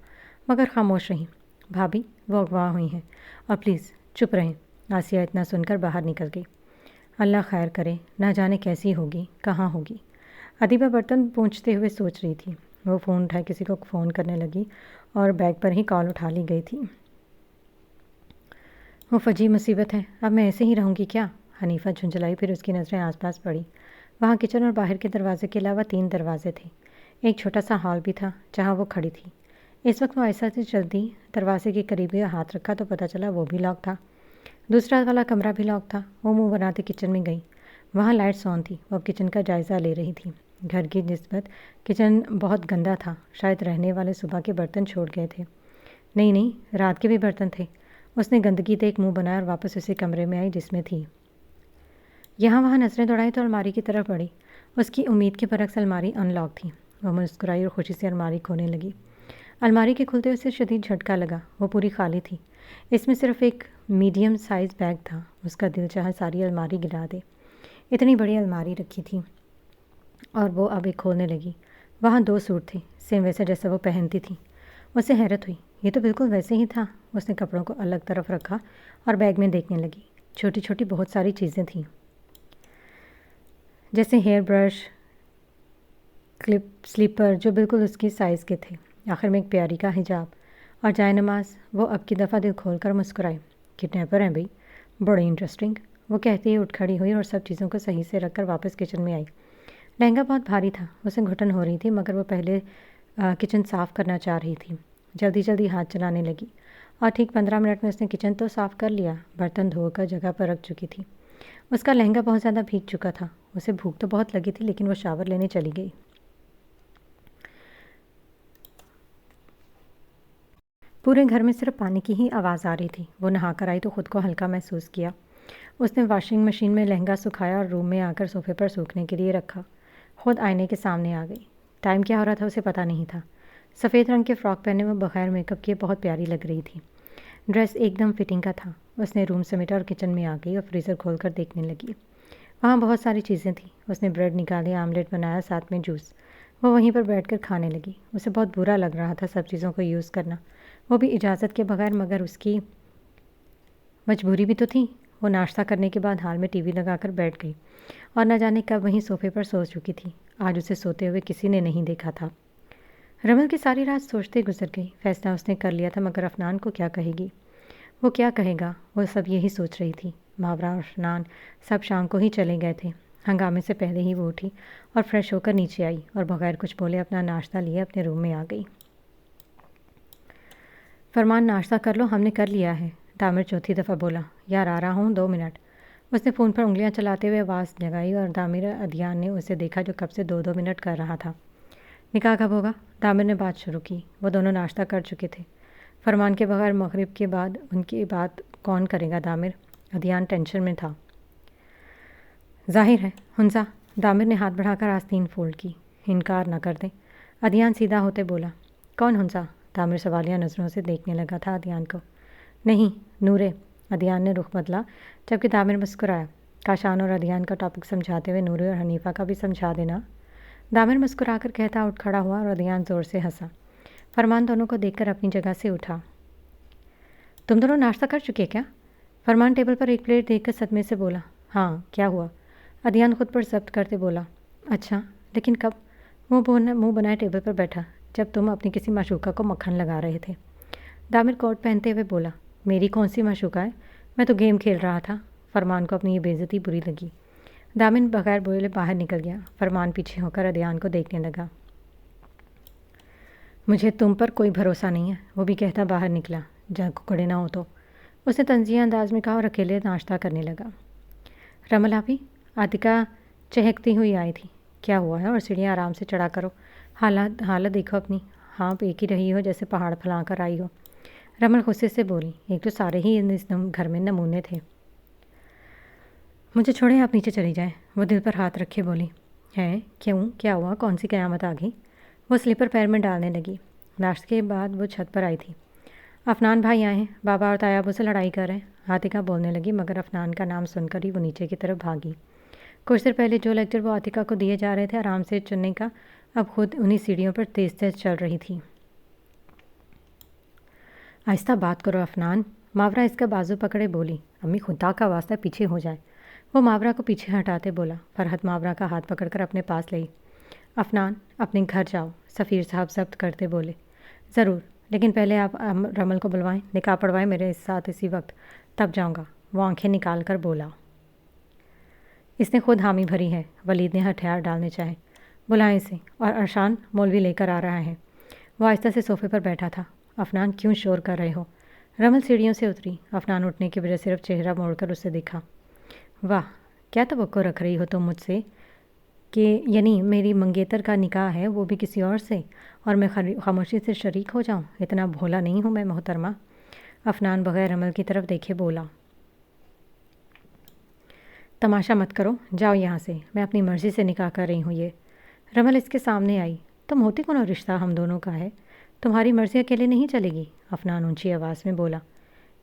مگر خاموش رہیں۔ بھابھی، وہ اغوا ہوئی ہیں اور پلیز چپ رہیں۔ آسیہ اتنا سن کر باہر نکل گئی۔ اللہ خیر کرے، نہ جانے کیسی ہوگی، کہاں ہوگی۔ ادیبہ برتن پونچھتے ہوئے سوچ رہی تھی۔ وہ فون اٹھائے کسی کو فون کرنے لگی اور بیگ پر ہی کال اٹھا لی گئی تھی۔ وہ فجی مصیبت ہے، اب میں ایسے ہی رہوں گی کیا؟ حنیفہ جھنجھلائی، پھر اس کی نظریں آس پاس پڑی۔ وہاں کچن اور باہر کے دروازے کے علاوہ 3 دروازے تھے۔ ایک چھوٹا سا ہال بھی تھا جہاں وہ کھڑی تھی۔ اس وقت وہ آہستہ سے چلتی دروازے کے قریب ہاتھ رکھا تو پتہ چلا وہ بھی لاک تھا۔ دوسرا والا کمرہ بھی لاک تھا۔ وہ منہ بناتے کچن میں گئی۔ وہاں لائٹس آن تھی۔ وہ کچن کا جائزہ لے رہی تھی۔ گھر کی نسبت کچن بہت گندا تھا، شاید رہنے والے صبح کے برتن چھوڑ گئے تھے۔ نہیں، رات کے بھی برتن تھے۔ اس نے گندگی دیکھ منہ بنایا اور واپس اسی کمرے میں آئی جس میں تھی۔ یہاں وہاں نظریں دوڑائیں تو الماری کی طرف بڑھی۔ اس کی امید کے برعکس الماری ان لاک تھی۔ وہ مسکرائی اور خوشی سے الماری کھولنے لگی۔ الماری کے کھلتے اسے شدید جھٹکا لگا۔ وہ پوری خالی تھی۔ اس میں صرف ایک میڈیم سائز بیگ تھا۔ اس کا دل چاہا ساری الماری گرا دے۔ اتنی بڑی الماری رکھی تھی اور وہ اب ایک کھولنے لگی۔ وہاں 2 سوٹ تھے، سیم ویسا جیسا وہ پہنتی تھی۔ اسے حیرت ہوئی، یہ تو بالکل ویسے ہی تھا۔ اس نے کپڑوں کو الگ طرف رکھا اور بیگ میں دیکھنے لگی۔ چھوٹی چھوٹی بہت ساری چیزیں تھیں، جیسے ہیئر برش، سلیپر جو بالکل اس کی سائز کے تھے۔ آخر میں ایک پیاری کا حجاب اور جائے نماز۔ وہ اب کی دفعہ دل کھول کر مسکرائی۔ کڈنیپر ہیں بھئی، بڑی انٹرسٹنگ، وہ کہتے ہی اٹھ کھڑی ہوئی اور سب چیزوں کو صحیح سے رکھ کر واپس کچن میں آئی۔ لہنگا بہت بھاری تھا، اسے گھٹن ہو رہی تھی مگر وہ پہلے کچن صاف کرنا چاہ رہی تھی۔ جلدی جلدی ہاتھ چلانے لگی اور ٹھیک 15 منٹ میں اس نے کچن تو صاف کر لیا، برتن دھو کر جگہ پر رکھ چکی تھی۔ اس کا لہنگا بہت زیادہ بھیگ چکا تھا۔ اسے بھوک تو بہت لگی تھی لیکن وہ شاور لینے چلی گئی۔ پورے گھر میں صرف پانی کی ہی آواز آ رہی تھی۔ وہ نہا کر آئی تو خود کو ہلکا محسوس کیا۔ اس نے واشنگ مشین میں لہنگا سکھایا اور روم میں آ کر صوفے پر سوکھنے کے لیے رکھا۔ خود آئینے کے سامنے آ گئی۔ ٹائم کیا ہو رہا تھا اسے پتہ نہیں تھا۔ سفید رنگ کے فراک پہنے وہ بغیر میک اپ کیے بہت پیاری لگ رہی تھی۔ ڈریس ایک دم فٹنگ کا تھا۔ اس نے روم سمیٹا اور کچن میں آ گئی اور فریزر کھول کر دیکھنے لگی۔ وہاں بہت ساری چیزیں تھیں۔ اس نے بریڈ نکالے، آملیٹ بنایا، ساتھ میں جوس۔ وہ وہیں پر بیٹھ کر کھانے لگی۔ اسے بہت برا لگ رہا تھا سب چیزوں کو یوز کرنا، وہ بھی اجازت کے بغیر، مگر اس کی مجبوری بھی تو تھی۔ وہ ناشتہ کرنے کے بعد ہال میں ٹی وی لگا کر بیٹھ گئی اور نہ جانے کب وہیں صوفے پر سو چکی تھی۔ آج اسے سوتے ہوئے کسی نے نہیں دیکھا تھا۔ رمل کی ساری رات سوچتے گزر گئی۔ فیصلہ اس نے کر لیا تھا، مگر افنان کو کیا کہے گی؟ وہ کیا کہے گا؟ وہ سب یہی سوچ رہی تھی۔ ماورا اور افنان سب شام کو ہی چلے گئے تھے۔ ہنگامے سے پہلے ہی وہ اٹھی اور فریش ہو کر نیچے آئی اور بغیر کچھ بولے اپنا ناشتہ لیے اپنے روم میں آ گئی۔ فرمان ناشتہ کر لو، ہم نے کر لیا ہے، دامر چوتھی دفعہ بولا۔ یار آ رہا ہوں، 2 منٹ۔ اس نے فون پر انگلیاں چلاتے ہوئے آواز لگائی اور دامر ادیان نے اسے دیکھا جو کب سے 2 منٹ کر رہا تھا۔ نکاح کب ہوگا؟ دامر نے بات شروع کی۔ وہ دونوں ناشتہ کر چکے تھے۔ فرمان کے بغیر مغرب کے بعد ان کی بات کون کرے گا؟ دامر۔ ادیان ٹینشن میں تھا۔ ظاہر ہے ہنزا۔ دامر نے ہاتھ بڑھا کر آستین فولڈ کی۔ انکار نہ کر دیں۔ ادیان سیدھا ہوتے بولا۔ کون ہنزا؟ دامر سوالیہ نظروں سے دیکھنے لگا تھا ادیان کو۔ نہیں، نورے۔ ادیان نے رخ بدلا جبکہ دامر مسکرایا۔ کاشان اور ادیان کا ٹاپک سمجھاتے ہوئے نورے اور حنیفہ کا بھی سمجھا دینا۔ دامر مسکرا کر کہتا اٹھ کھڑا ہوا اور ادیان زور سے ہنسا۔ فرمان دونوں کو دیکھ کر اپنی جگہ سے اٹھا۔ تم دونوں ناشتہ کر چکے کیا؟ فرمان ٹیبل پر ایک پلیٹ دیکھ کر صدمے سے بولا۔ ہاں، کیا ہوا؟ ادیان خود پر ضبط کرتے بولا۔ اچھا، لیکن کب؟ منہ بنائے ٹیبل پر بیٹھا جب تم اپنی کسی معشوقہ کو مکھن لگا رہے تھے۔ دامر کوٹ پہنتے ہوئے بولا۔ میری کون سی معشوقہ ہے؟ میں تو گیم کھیل رہا تھا۔ فرمان کو اپنی یہ بے عزتی بری لگی۔ دامن بغیر بولے باہر نکل گیا۔ فرمان پیچھے ہو کر ادیان کو دیکھنے لگا۔ مجھے تم پر کوئی بھروسہ نہیں ہے، وہ بھی کہتا باہر نکلا۔ جب ککڑے نہ ہو تو، اس نے طنزیہ انداز میں کہا اور اکیلے ناشتہ کرنے لگا۔ رمل آپی، عاتکہ چہکتی ہوئی آئی تھی۔ کیا ہوا ہے؟ اور سیڑھیاں آرام سے چڑھا کرو، حالت دیکھو اپنی، ہاں ایک ہی رہی ہو جیسے پہاڑ پھلا کر آئی ہو۔ رمل غصے سے بولی۔ ایک تو سارے ہی اس گھر میں نمونے تھے۔ مجھے چھوڑیں، آپ نیچے چلی جائیں۔ وہ دل پر ہاتھ رکھے بولی۔ ہے کیوں؟ کیا ہوا؟ کون سی قیامت آ گئی؟ وہ سلیپر پیر میں ڈالنے لگی۔ ناشتے کے بعد وہ چھت پر آئی تھی۔ افنان بھائی آئے ہیں، بابا اور تایابو سے لڑائی کر رہے ہیں، عاتکہ بولنے لگی، مگر افنان کا نام سن کر ہی وہ نیچے کی طرف بھاگی۔ کچھ دیر پہلے جو لیکچر وہ عاتکہ کو دیے جا رہے تھے آرام سے چننے کا، اب خود انہی سیڑھیوں پر تیز تیز چل رہی تھی۔ آہستہ بات کرو افنان۔ ماورا اس کا بازو پکڑے بولی۔ امی خدا کا واسطہ پیچھے ہو جائے۔ وہ ماورا کو پیچھے ہٹاتے بولا۔ فرحت ماورا کا ہاتھ پکڑ کر اپنے پاس لئی۔ افنان، اپنے گھر جاؤ، سفیر صاحب ضبط کرتے بولے۔ ضرور، لیکن پہلے آپ رمل کو بلوائیں، نکاح پڑھوائیں میرے ساتھ اسی وقت، تب جاؤں گا۔ وہ آنکھیں نکال کر بولا۔ اس نے خود حامی بھری ہے، ولید نے ہتھیار ڈالنے چاہے۔ بلائیں اسے، اور ارشان مولوی لے کر آ رہا ہے۔ وہ آہستہ سے صوفے پر بیٹھا تھا۔ افنان، کیوں شور کر رہے ہو؟ رمل سیڑھیوں سے اتری۔ افنان اٹھنے کی وجہ صرف چہرہ موڑ کر اسے دیکھا۔ واہ، کیا توقع رکھ رہی ہو تم مجھ سے کہ یعنی میری منگیتر کا نکاح ہے وہ بھی کسی اور سے، اور میں خاموشی سے شریک ہو جاؤں؟ اتنا بھولا نہیں ہوں میں محترمہ۔ افنان بغیر رمل کی طرف دیکھے بولا۔ تماشا مت کرو، جاؤ یہاں سے، میں اپنی مرضی سے نکاح کر رہی ہوں یہ۔ رمل اس کے سامنے آئی۔ تم ہوتی کون؟ رشتہ ہم دونوں کا ہے، تمہاری مرضی اکیلے نہیں چلے گی۔ افنان اونچی آواز میں بولا۔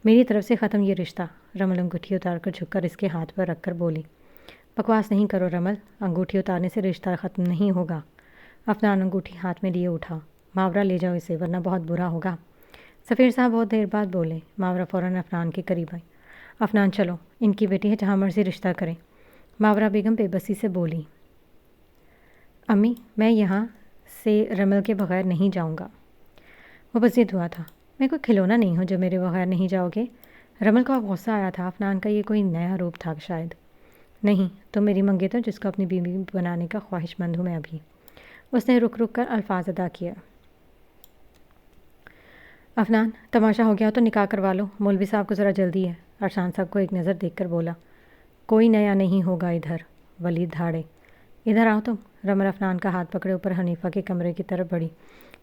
میری طرف سے ختم یہ رشتہ۔ رمل انگوٹھی اتار کر جھک کر اس کے ہاتھ پر رکھ کر بولی۔ بکواس نہیں کرو رمل، انگوٹھی اتارنے سے رشتہ ختم نہیں ہوگا۔ افنان انگوٹھی ہاتھ میں لیے اٹھا۔ ماورا لے جاؤ اسے، ورنہ بہت برا ہوگا۔ سفیر صاحب بہت دیر بعد بولے۔ ماورا فوراً افنان کے قریب آئی۔ افنان چلو، ان کی بیٹی ہے، جہاں مرضی رشتہ کریں۔ ماورا بیگم بے بسی سے بولی۔ امی، میں یہاں سے رمل کے بغیر نہیں جاؤں گا۔ وہ بضد ہوا تھا۔ میں کوئی کھلونا نہیں ہوں جو میرے بغیر نہیں جاؤ گے۔ رمل کو اب غصہ آیا تھا، افنان کا یہ کوئی نیا روپ تھا شاید۔ نہیں، تم میری منگیتر جس کو اپنی بیوی بنانے کا خواہش مند ہوں میں ابھی۔ اس نے رک رک کر الفاظ ادا کیا۔ افنان، تماشا ہو گیا تو نکاح کروا لو، مولوی صاحب کو ذرا جلدی ہے۔ ارشان صاحب کو ایک نظر دیکھ کر بولا۔ کوئی نیا نہیں ہوگا ادھر، ولید دھاڑے۔ ادھر آؤ تم۔ رمل افنان کا ہاتھ پکڑے اوپر حنیفہ کے کمرے کی طرف بڑھی،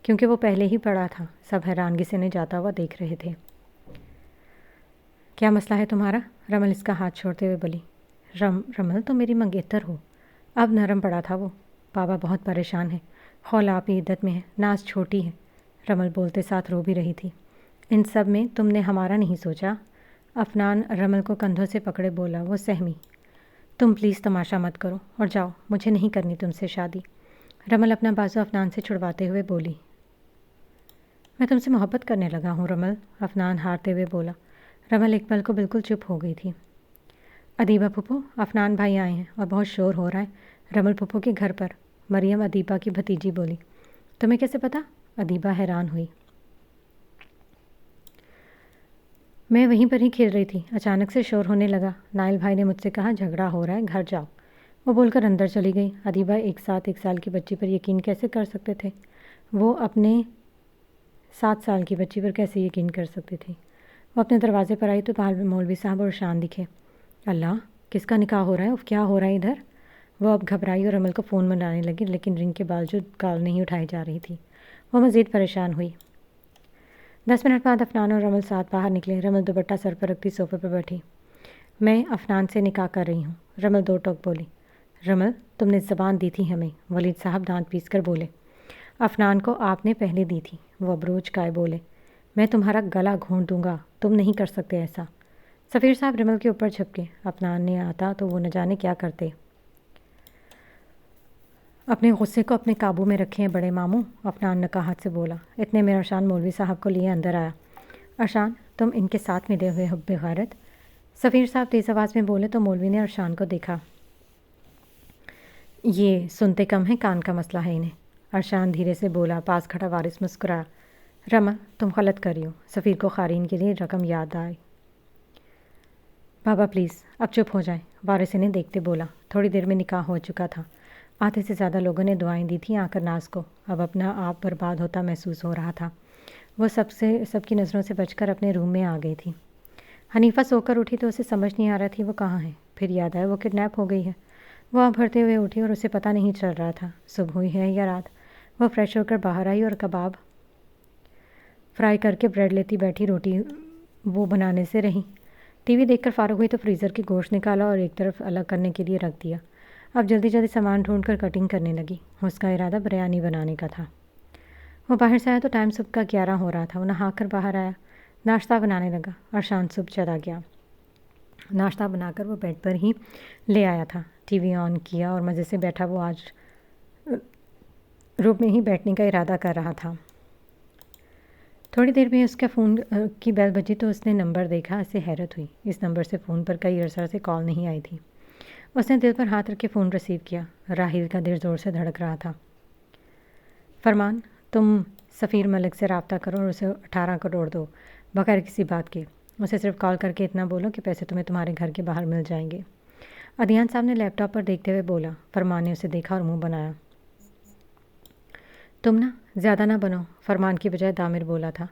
کیونکہ وہ پہلے ہی پڑا تھا۔ سب حیرانگی سے انہیں جاتا ہوا دیکھ رہے تھے۔ کیا مسئلہ ہے تمہارا؟ رمل اس کا ہاتھ چھوڑتے ہوئے بولی۔ رمل تو میری منگیتر ہو۔ اب نرم پڑا تھا وہ۔ بابا بہت پریشان ہے، خول آپ ہی عدت میں ہے، ناز چھوٹی ہے۔ رمل بولتے ساتھ رو بھی رہی تھی۔ ان سب میں تم نے ہمارا نہیں سوچا؟ افنان رمل کو کندھوں سے پکڑے بولا۔ وہ سہمی۔ تم پلیز تماشا مت کرو اور جاؤ، مجھے نہیں کرنی تم سے شادی۔ رمل اپنا بازو افنان سے چھڑواتے ہوئے بولی۔ میں تم سے محبت کرنے لگا ہوں رمل، افنان ہارتے ہوئے بولا۔ رمل ایک پل کو بالکل چپ ہو گئی تھی۔ ادیبہ پھپھو، افنان بھائی آئے ہیں اور بہت شور ہو رہا ہے رمل پھپھو کے گھر پر، مریم ادیبہ کی بھتیجی بولی۔ تمہیں کیسے پتا؟ ادیبہ حیران ہوئی۔ میں وہیں پر ہی کھیل رہی تھی، اچانک سے شور ہونے لگا، نائل بھائی نے مجھ سے کہا جھگڑا ہو رہا ہے، گھر جاؤ۔ وہ بول کر اندر چلی گئی۔ ادیبہ ایک سال کی بچی پر یقین کیسے کر سکتے تھے؟ وہ اپنے 7 سال کی بچی پر کیسے یقین کر سکتی تھی؟ وہ اپنے دروازے پر آئی تو باہر مولوی صاحب اور ارشان دکھے۔ اللہ، کس کا نکاح ہو رہا ہے؟ کیا ہو رہا ہے ادھر؟ وہ اب گھبرائی اور رمل کو فون بنانے لگی، لیکن رنگ کے باوجود کال نہیں اٹھائی جا رہی تھی۔ وہ مزید پریشان ہوئی۔ 10 منٹ بعد افنان اور رمل ساتھ باہر نکلے۔ رمل دوپٹہ سر پر رکھتی صوفے پر بیٹھی۔ میں افنان سے نکاح کر رہی ہوں، رمل دو ٹوک بولی۔ رمل، تم نے زبان دی تھی ہمیں، ولید صاحب دانت پیس کر بولے۔ افنان کو آپ نے پہلے دی تھی، وہ ابروج کائے بولے۔ میں تمہارا گلا گھونٹ دوں گا، تم نہیں کر سکتے ایسا۔ سفیر صاحب رمل کے اوپر چھپکے۔ افنان نے آتا تو وہ نہ جانے کیا کرتے۔ اپنے غصے کو اپنے قابو میں رکھیں بڑے ماموں، افنان نقاہت سے بولا۔ اتنے میں ارشان مولوی صاحب کو لیے اندر آیا۔ ارشان، تم ان کے ساتھ ملے ہوئے حب غیرت؟ سفیر صاحب تیز آواز میں بولے تو مولوی نے ارشان کو دیکھا۔ یہ سنتے کم ہیں، کان کا مسئلہ ہے انہیں، ارشان دھیرے سے بولا۔ پاس کھڑا وارث مسکرایا۔ رمل، تم غلط کر رہی ہو، سفیر کو قارئین کے لیے رقم یاد آئی۔ بابا پلیز اب چپ ہو جائیں، وارث انہیں دیکھتے بولا۔ تھوڑی دیر میں نکاح ہو چکا تھا، آدھے سے زیادہ لوگوں نے دعائیں دی تھیں آ کر ناز کو، اب اپنا آپ برباد ہوتا محسوس ہو رہا تھا۔ وہ سب کی نظروں سے بچ کر اپنے روم میں آ گئی تھی۔ حنیفہ سو کر اٹھی تو اسے سمجھ نہیں آ رہا تھی وہ کہاں ہے، پھر یاد آیا وہ کڈنیپ ہو گئی ہے۔ وہ آنکھ بھرتے ہوئے اٹھی اور اسے پتہ نہیں چل رہا تھا صبح ہوئی ہے یا رات۔ وہ فریش ہو کر باہر آئی اور کباب فرائی کر کے بریڈ لیتی بیٹھی، روٹی وہ بنانے سے رہی۔ ٹی وی دیکھ کر فارغ ہوئی تو فریزر کی گوشت نکالا اور ایک طرف الگ کرنے کے لیے رکھ دیا۔ اب جلدی جلدی سامان ڈھونڈ کر کٹنگ کرنے لگی۔ اس کا ارادہ بریانی بنانے کا تھا۔ وہ باہر سے آیا تو ٹائم صبح کا 11 ہو رہا تھا۔ وہ نہا کر باہر آیا، ناشتہ بنانے لگا۔ ارشان صبح چلا گیا۔ ناشتہ بنا کر وہ بیڈ پر ہی لے آیا تھا، ٹی وی آن کیا اور مزے سے بیٹھا۔ وہ آج روم میں ہی بیٹھنے کا ارادہ کر رہا تھا۔ تھوڑی دیر میں اس کا فون کی بیل بجی تو اس نے نمبر دیکھا۔ اسے حیرت ہوئی، اس نمبر سے فون پر کئی عرصہ سے کال نہیں آئی تھی۔ اس نے دل پر ہاتھ رکھ کے فون ریسیو کیا۔ راحیل کا دل زور سے دھڑک رہا تھا۔ فرمان، تم سفیر ملک سے رابطہ کرو اور اسے 18 کروڑ دو، بغیر کسی بات کے۔ اسے صرف کال کر کے اتنا بولو کہ پیسے تمہیں تمہارے گھر کے باہر مل جائیں گے۔ ادیان صاحب نے لیپ ٹاپ پر دیکھتے ہوئے بولا۔ فرمان نے اسے دیکھا اور منہ بنایا۔ تم نا زیادہ نہ بنو، فرمان کی بجائے دامر بولا تھا۔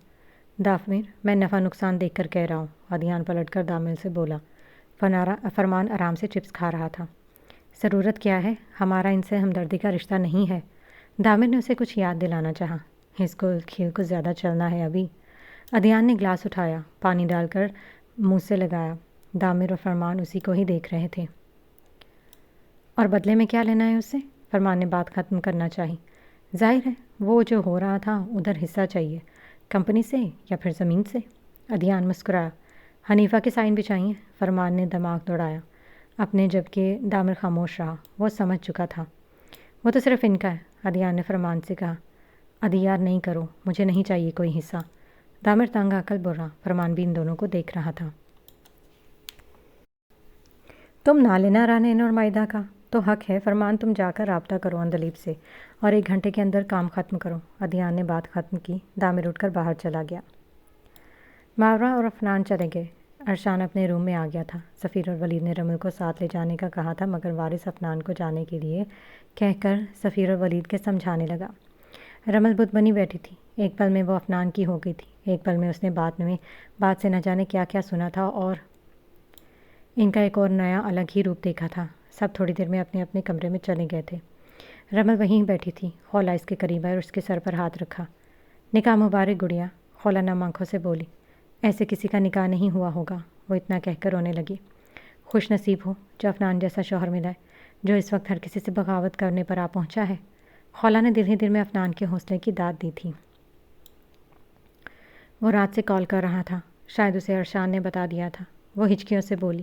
دامر، میں نفع نقصان دیکھ کر کہہ رہا ہوں، ادیان پلٹ کر دامر سے بولا۔ فرمان آرام سے چپس کھا رہا تھا۔ ضرورت کیا ہے، ہمارا ان سے ہمدردی کا رشتہ نہیں ہے۔ دامر نے اسے کچھ یاد دلانا چاہا۔ اس کو کھیل کو زیادہ چلنا ہے ابھی۔ ادیان نے گلاس اٹھایا، پانی ڈال کر منہ سے لگایا۔ دامر اور فرمان اسی کو ہی دیکھ رہے تھے۔ اور بدلے میں کیا لینا ہے اس سے؟ فرمان نے بات ختم کرنا چاہی۔ ظاہر ہے وہ جو ہو رہا تھا ادھر حصہ چاہیے، کمپنی سے یا پھر زمین سے۔ ادیان مسکرایا۔ حنیفہ کے سائن بھی چاہیے، فرمان نے دماغ دوڑایا اپنے، جبکہ دامر خاموش رہا۔ وہ سمجھ چکا تھا وہ تو صرف ان کا ہے۔ ادیان نے فرمان سے کہا۔ ادیار نہیں کرو، مجھے نہیں چاہیے کوئی حصہ۔ دامر تنگ آ کر بول رہا، فرمان بھی ان دونوں کو دیکھ رہا تھا۔ تم نہ لینا رانین اور مائدہ کا تو حق ہے۔ فرمان، تم جا کر رابطہ کرو اندلیب سے اور 1 گھنٹے کے اندر کام ختم کرو۔ ادیان نے بات ختم کی۔ دامر اٹھ کر باہر چلا گیا۔ ماورا اور افنان چلے گئے۔ ارشان اپنے روم میں آ گیا تھا۔ سفیر اور ولید نے رمل کو ساتھ لے جانے کا کہا تھا، مگر وارث افنان کو جانے کے لیے کہہ کر سفیر اور ولید کے سمجھانے لگا۔ رمل بت بنی بیٹھی تھی۔ ایک پل میں وہ افنان کی ہو گئی تھی۔ ایک پل میں اس نے بات سے نہ جانے کیا کیا سنا تھا اور ان کا ایک اور نیا الگ ہی روپ دیکھا تھا۔ سب تھوڑی دیر میں اپنے اپنے کمرے میں چلے گئے تھے۔ رمل وہیں بیٹھی تھی۔ خولا اس کے قریب آئی اور اس کے سر پر ہاتھ رکھا۔ نکاح مبارک گڑیا، خولا نم آنکھوں سے بولی۔ ایسے کسی کا نکاح نہیں ہوا ہوگا، وہ اتنا کہہ کر رونے لگی۔ خوش نصیب ہو جو عفنان جیسا شوہر ملا ہے، جو اس وقت ہر کسی سے بغاوت کرنے پر آ پہنچا ہے۔ خولا نے دل ہی دل میں عفنان کے حوصلے کی داد دی تھی۔ وہ رات سے کال کر رہا تھا، شاید اسے ارشان نے بتا دیا تھا۔ وہ ہچکیوں سے بولی۔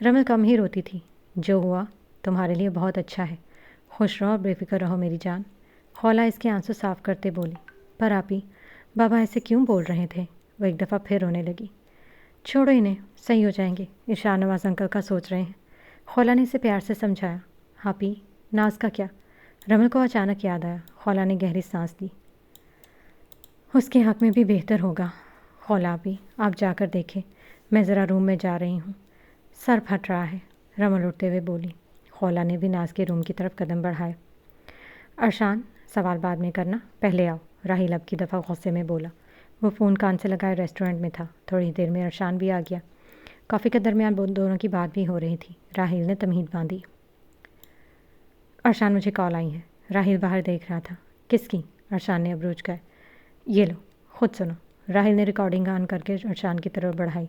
رمل کم ہی روتی تھی۔ جو ہوا تمہارے لیے بہت اچھا ہے، خوش رہو اور بے فکر رہو میری جان۔ خولا اس کے آنسو صاف کرتے بولی۔ پر آپی، بابا ایسے کیوں بول رہے تھے؟ وہ ایک دفعہ پھر رونے لگی۔ چھوڑو انہیں، صحیح ہو جائیں گے، ارشاد نواز انکل کا سوچ رہے ہیں۔ خولا نے اسے پیار سے سمجھایا۔ آپی، ناز کا کیا؟ رمل کو اچانک یاد آیا۔ خولا نے گہری سانس لی۔ اس کے حق میں بھی بہتر ہوگا۔ خولا آپی، آپ جا کر دیکھیں، میں ذرا روم میں جا رہی ہوں، سر پھٹ رہا ہے، رمل اٹھتے ہوئے بولی۔ خولا نے بھی ناز کے روم کی طرف قدم بڑھائے۔ ارشان، سوال بعد میں کرنا، پہلے آؤ، راہیل اب کی دفعہ غصے میں بولا۔ وہ فون کان سے لگائے ریسٹورنٹ میں تھا۔ تھوڑی دیر میں ارشان بھی آ گیا۔ کافی کے درمیان دونوں کی بات بھی ہو رہی تھی۔ راہیل نے تمہید باندھی۔ ارشان، مجھے کال آئی ہے۔ راہیل باہر دیکھ رہا تھا۔ کس کی؟ ارشان نے ابروج گئے۔ یہ لو، خود سنو۔ راہیل نے ریکارڈنگ آن کر کے ارشان کی طرف بڑھائی۔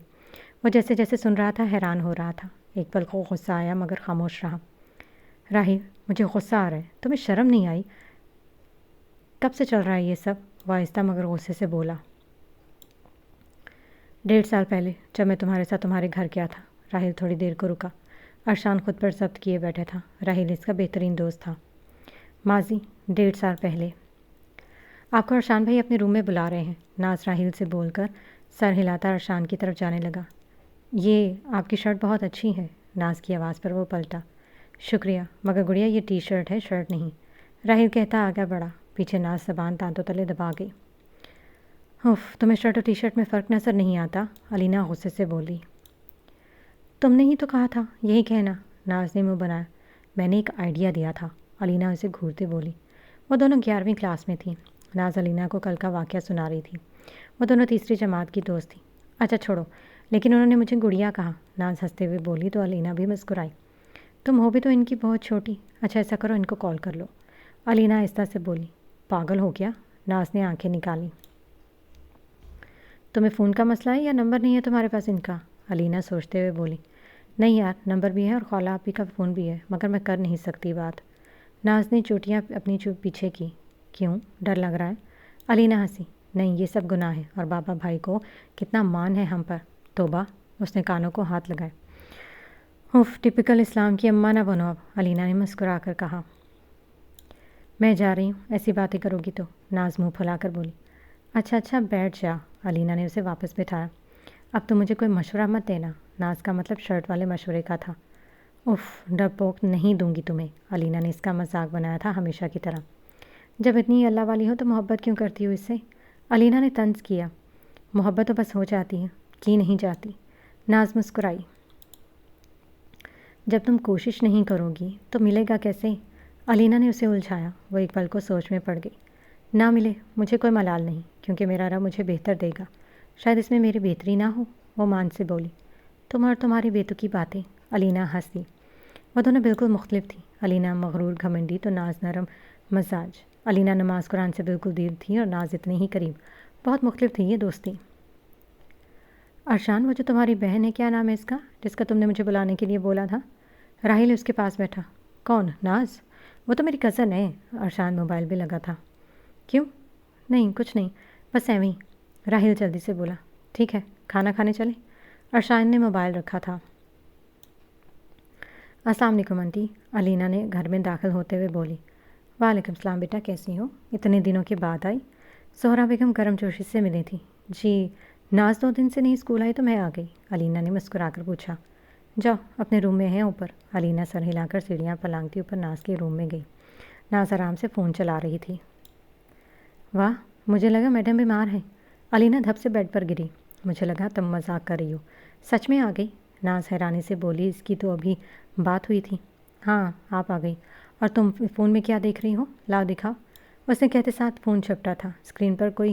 وہ جیسے جیسے سن رہا تھا حیران ہو رہا تھا۔ ایک پل کو غصہ آیا مگر خاموش رہا۔ راہیل، مجھے غصہ آ رہا ہے، تمہیں شرم نہیں آئی؟ کب سے چل رہا ہے یہ سب؟ وہ آہستہ مگر غصے سے بولا۔ 1.5 سال پہلے جب میں تمہارے ساتھ تمہارے گھر گیا تھا۔ راہیل تھوڑی دیر کو رکا۔ ارشان خود پر ضبط کیے بیٹھا تھا۔ راہیل اس کا بہترین دوست تھا۔ ماضی 1.5 سال پہلے۔ آپ کو ارشان بھائی اپنے روم میں بلا رہے ہیں، ناز راہیل سے بول کر سر ہلاتا ارشان کی طرف جانے لگا۔ یہ آپ کی شرٹ بہت اچھی ہے، ناز کی آواز پر وہ پلٹا۔ شکریہ، مگر گڑیا یہ ٹی شرٹ ہے، شرٹ نہیں، راہیل کہتا آگے بڑھا۔ پیچھے ناز زبان دانتوں تلے دبا گئی۔ اف، تمہیں شرٹ اور ٹی شرٹ میں فرق نظر نہیں آتا؟ علینا غصے سے بولی۔ تم نے ہی تو کہا تھا یہی کہنا، ناز نے منہ بنایا۔ میں نے ایک آئیڈیا دیا تھا، علینا اسے گھورتے بولی۔ وہ دونوں 11ویں کلاس میں تھیں۔ ناز علینا کو کل کا واقعہ سنا رہی تھی۔ وہ دونوں تیسری جماعت کی دوست تھیں۔ اچھا چھوڑو، لیکن انہوں نے مجھے گڑیا کہا، ناز ہنستے ہوئے بولی تو علینا بھی مسکرائی۔ تم ہو بھی تو ان کی بہت چھوٹی۔ اچھا ایسا کرو، ان کو کال کر لو، علینا آہستہ سے بولی۔ پاگل ہو گیا؟ ناز نے آنکھیں نکالی۔ تمہیں فون کا مسئلہ ہے یا نمبر نہیں ہے تمہارے پاس ان کا؟ علینا سوچتے ہوئے بولی۔ نہیں یار، نمبر بھی ہے اور خولا آپی کا فون بھی ہے، مگر میں کر نہیں سکتی بات۔ ناز نے چوٹیاں اپنی پیچھے کی۔ کیوں، ڈر لگ رہا ہے؟ علینا ہنسی۔ نہیں، یہ سب گناہ ہے، اور بابا بھائی کو کتنا مان ہے ہم پر، توبہ۔ اس نے کانوں کو ہاتھ لگائے۔ اف، ٹپیکل اسلام کی اماں نہ بنو اب، علینا نے مسکرا کر کہا۔ میں جا رہی ہوں، ایسی باتیں کرو گی تو، ناز منہ پھلا کر بولی۔ اچھا بیٹھ جا، علینا نے اسے واپس بٹھایا۔ اب تو مجھے کوئی مشورہ مت دینا، ناز کا مطلب شرٹ والے مشورے کا تھا۔ اف، ڈرپوک نہیں دوں گی تمہیں، علینا نے اس کا مذاق بنایا تھا ہمیشہ کی طرح۔ جب اتنی اللہ والی ہو تو محبت کیوں کرتی ہو اس سے؟ علینا نے طنز کیا۔ محبت تو بس ہو جاتی ہے، کی نہیں جاتی، ناز مسکرائی۔ جب تم کوشش نہیں کرو گی تو ملے گا کیسے؟ علینا نے اسے الجھایا۔ وہ ایک پل کو سوچ میں پڑ گئی۔ نہ ملے، مجھے کوئی ملال نہیں، کیونکہ میرا رب مجھے بہتر دے گا، شاید اس میں میری بہتری نہ ہو، وہ مان سے بولی۔ تم اور تمہاری بیتکی باتیں، علینا ہنس دی۔ وہ دونوں بالکل مختلف تھیں، علینا مغرور گھمنڈی تو ناز نرم مزاج۔ علینا نماز قرآن سے بالکل دور تھی اور ناز اتنے ہی قریب، بہت مختلف تھی یہ دوستی۔ ارشان، وہ جو تمہاری بہن ہے، کیا نام ہے اس کا، جس کا تم نے مجھے بلانے کے لیے بولا تھا؟ راہیل اس کے پاس بیٹھا۔ کون، ناز؟ وہ تو میری کزن ہے۔ ارشان موبائل بھی لگا تھا۔ کیوں؟ نہیں کچھ نہیں، بس ایویں ہی، راہیل جلدی سے بولا۔ ٹھیک ہے، کھانا کھانے چلیں؟ ارشان نے موبائل رکھا تھا۔ السلام علیکم آنٹی، علینا نے گھر میں داخل ہوتے ہوئے بولی۔ وعلیکم السلام بیٹا، کیسی ہو؟ اتنے دنوں کے بعد آئی؟ زہرا بیگم گرم جوشی سے ملی تھی۔ جی، ناز 2 دن سے نہیں اسکول آئی تو میں آ گئی، علینا نے مسکرا کر پوچھا۔ جاؤ، اپنے روم میں ہیں اوپر، علینا سر ہلا کر سیڑھیاں پلانگتی اوپر ناز کے روم میں گئی۔ ناز آرام سے فون چلا رہی تھی۔ واہ، مجھے لگا میڈم بیمار ہیں، علینا دھپ سے بیڈ پر گری۔ مجھے لگا تم مذاق کر رہی ہو، سچ میں آ گئی؟ ناز حیرانی سے بولی۔ اس کی تو ابھی بات ہوئی تھی۔ ہاں، آپ آ گئی، اور تم فون میں کیا دیکھ رہی ہو؟ لاؤ دکھاؤ۔ اس نے کہتے ساتھ فون چھپٹا تھا۔ اسکرین پر کوئی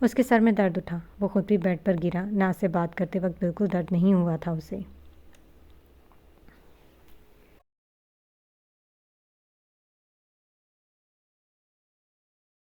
اس کے سر میں درد اٹھا۔ وہ خود بھی بیڈ پر گرا۔ ناز سے بات کرتے وقت بالکل درد نہیں ہوا تھا اسے۔